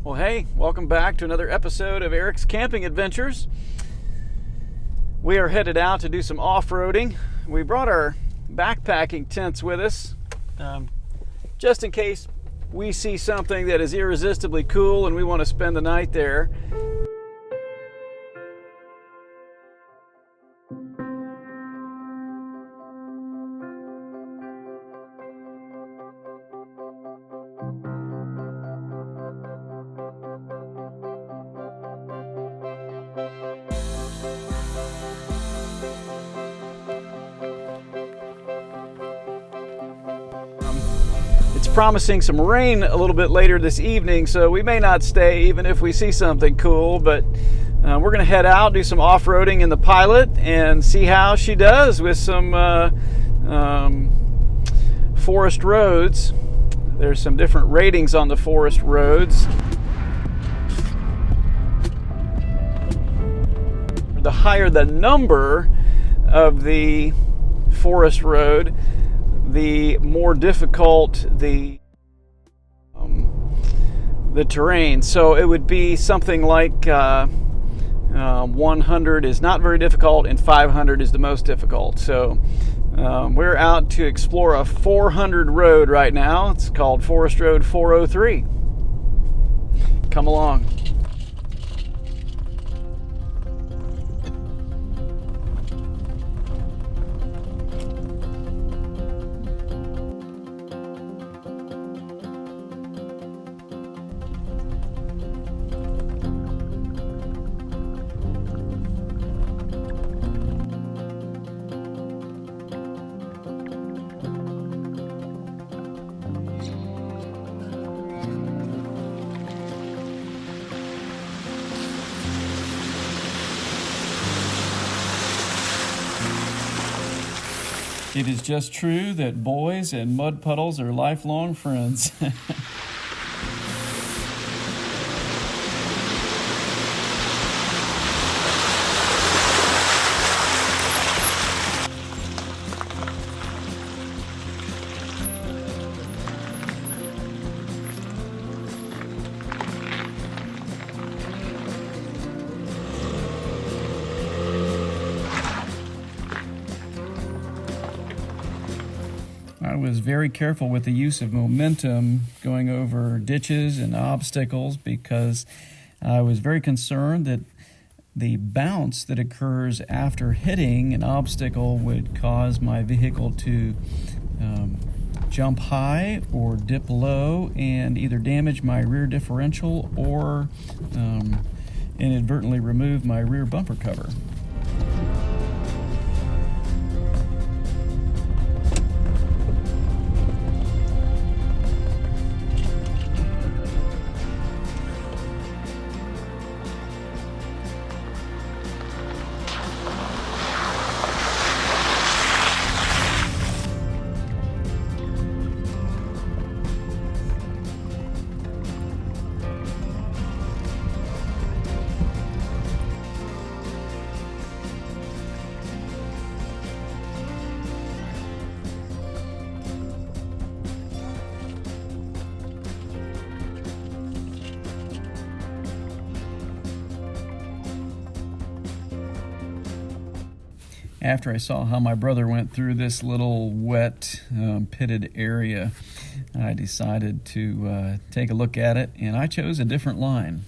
Well, hey, welcome back to another episode of Eric's Camping Adventures. We are headed out to do some off-roading. We brought our backpacking tents with us, just in case we see something that is irresistibly cool and we want to spend the night there. It's promising some rain a little bit later this evening, so we may not stay even if we see something cool, but we're going to head out, do some off-roading in the Pilot, and see how she does with some forest roads. There's some different ratings on the forest roads. The higher the number of the forest road, the more difficult the terrain. So it would be something like 100 is not very difficult and 500 is the most difficult. So we're out to explore a 400 road right now. It's called Forest Road 403. Come along. It is just true that boys and mud puddles are lifelong friends. I was very careful with the use of momentum going over ditches and obstacles because I was very concerned that the bounce that occurs after hitting an obstacle would cause my vehicle to jump high or dip low and either damage my rear differential or inadvertently remove my rear bumper cover. After I saw how my brother went through this little wet, pitted area, I decided to take a look at it, and I chose a different line.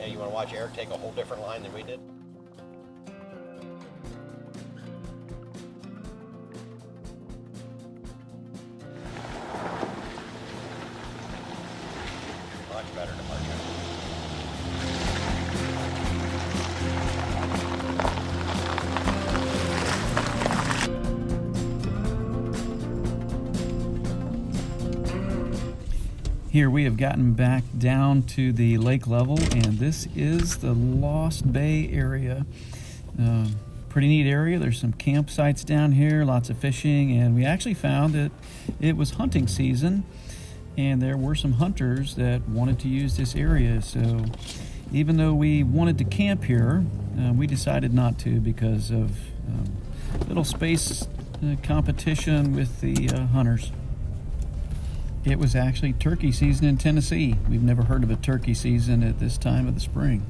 You want to watch Eric take a whole different line than we did? Much better departure. Here we have gotten back down to the lake level, and this is the Lost Bay area. Pretty neat area. There's some campsites down here, lots of fishing, and we actually found that it was hunting season, and there were some hunters that wanted to use this area. So even though we wanted to camp here, we decided not to because of little space competition with the hunters. It was actually turkey season in Tennessee. We've never heard of a turkey season at this time of the spring.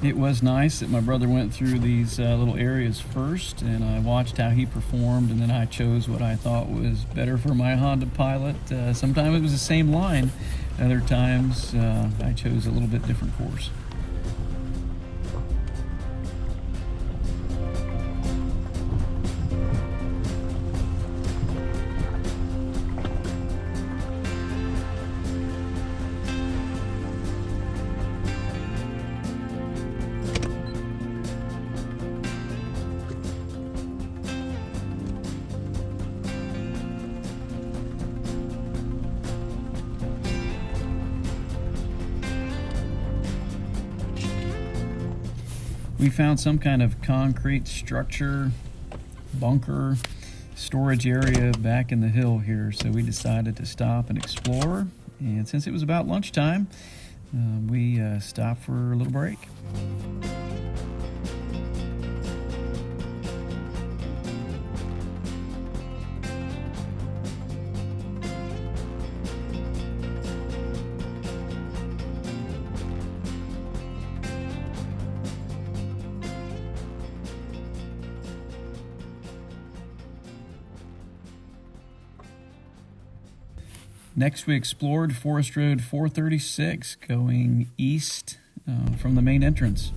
It was nice that my brother went through these little areas first, and I watched how he performed, and then I chose what I thought was better for my Honda Pilot. Sometimes it was the same line, other times I chose a little bit different course. We found some kind of concrete structure, bunker, storage area back in the hill here, so we decided to stop and explore. And since it was about lunchtime, we stopped for a little break. Next, we explored Forest Road 436, going east from the main entrance.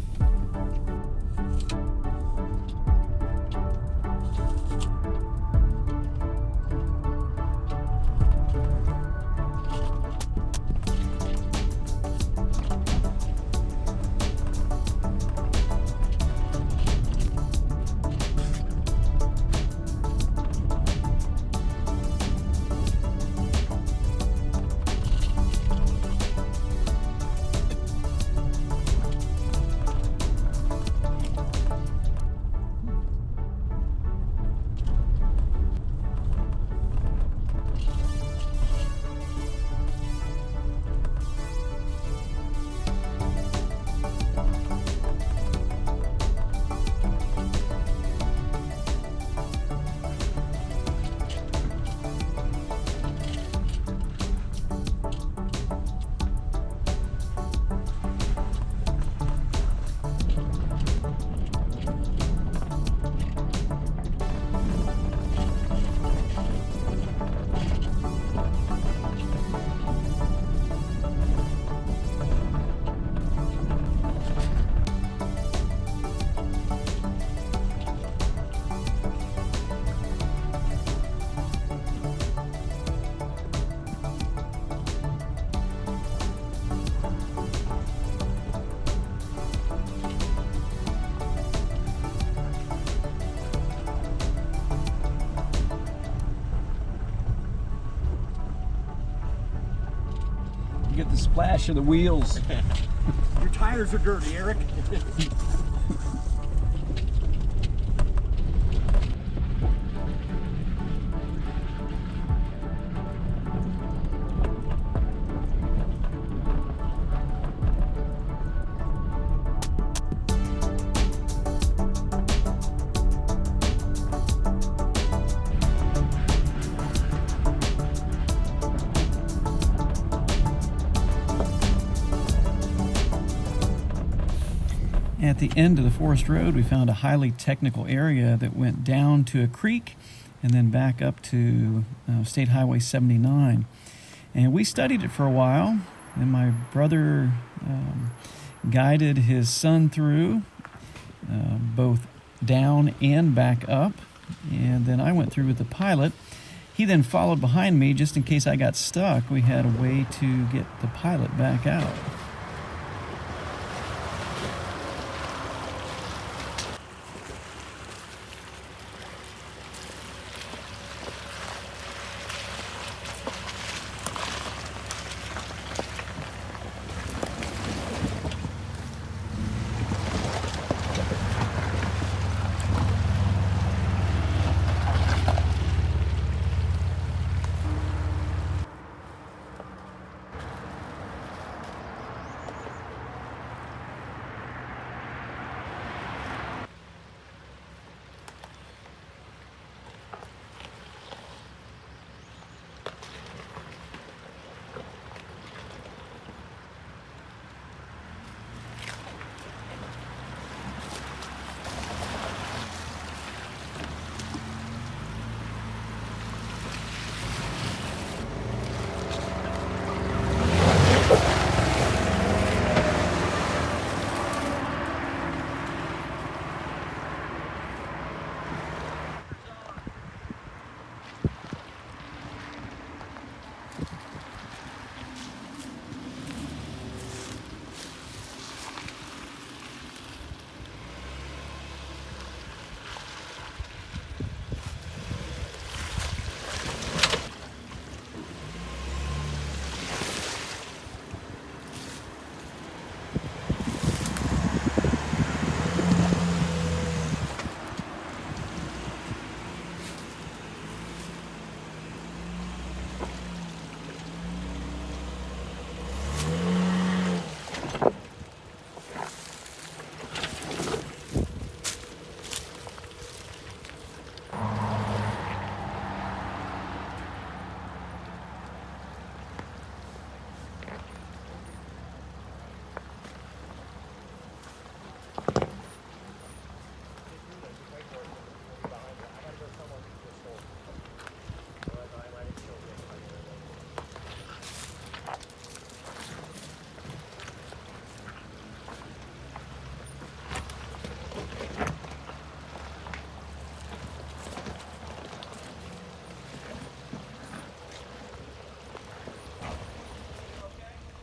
Get the splash of the wheels. Your tires are dirty, Eric. At the end of the forest road, we found a highly technical area that went down to a creek and then back up to State Highway 79. And we studied it for a while, and my brother guided his son through both down and back up. And then I went through with the pilot. He then followed behind me just in case I got stuck. We had a way to get the pilot back out.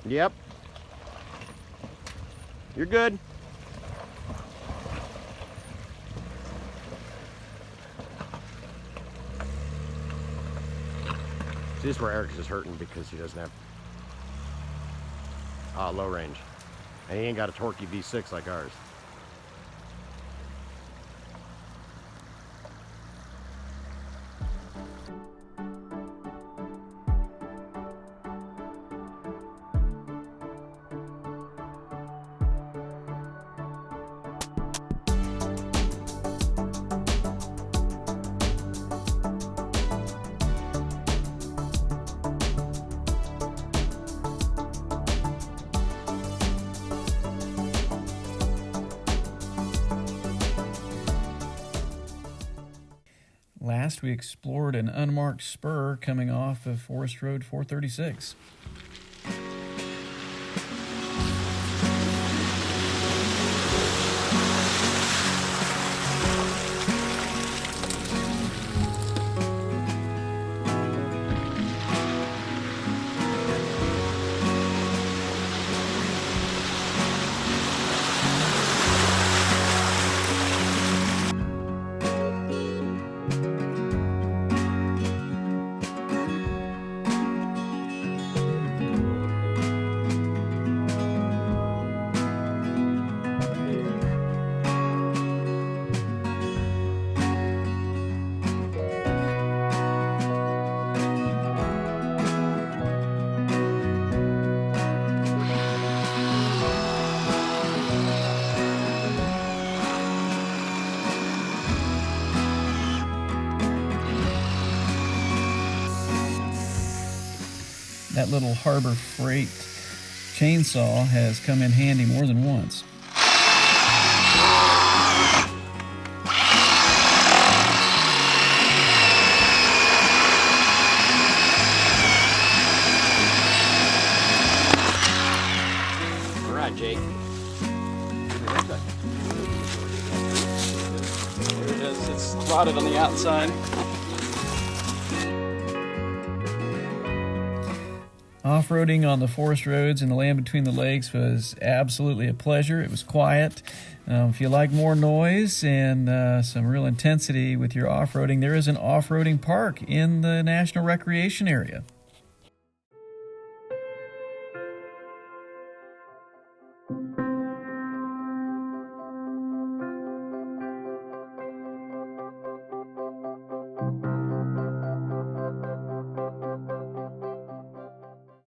Yep. You're good. See, this is where Eric's just hurting because he doesn't have low range. And he ain't got a torquey V6 like ours. Last, we explored an unmarked spur coming off of Forest Road 436. That little Harbor Freight chainsaw has come in handy more than once. All right, Jake. It's rotted on the outside. Off-roading on the forest roads in the land between the lakes was absolutely a pleasure. It was quiet. If you like more noise and some real intensity with your off-roading, there is an off-roading park in the National Recreation Area.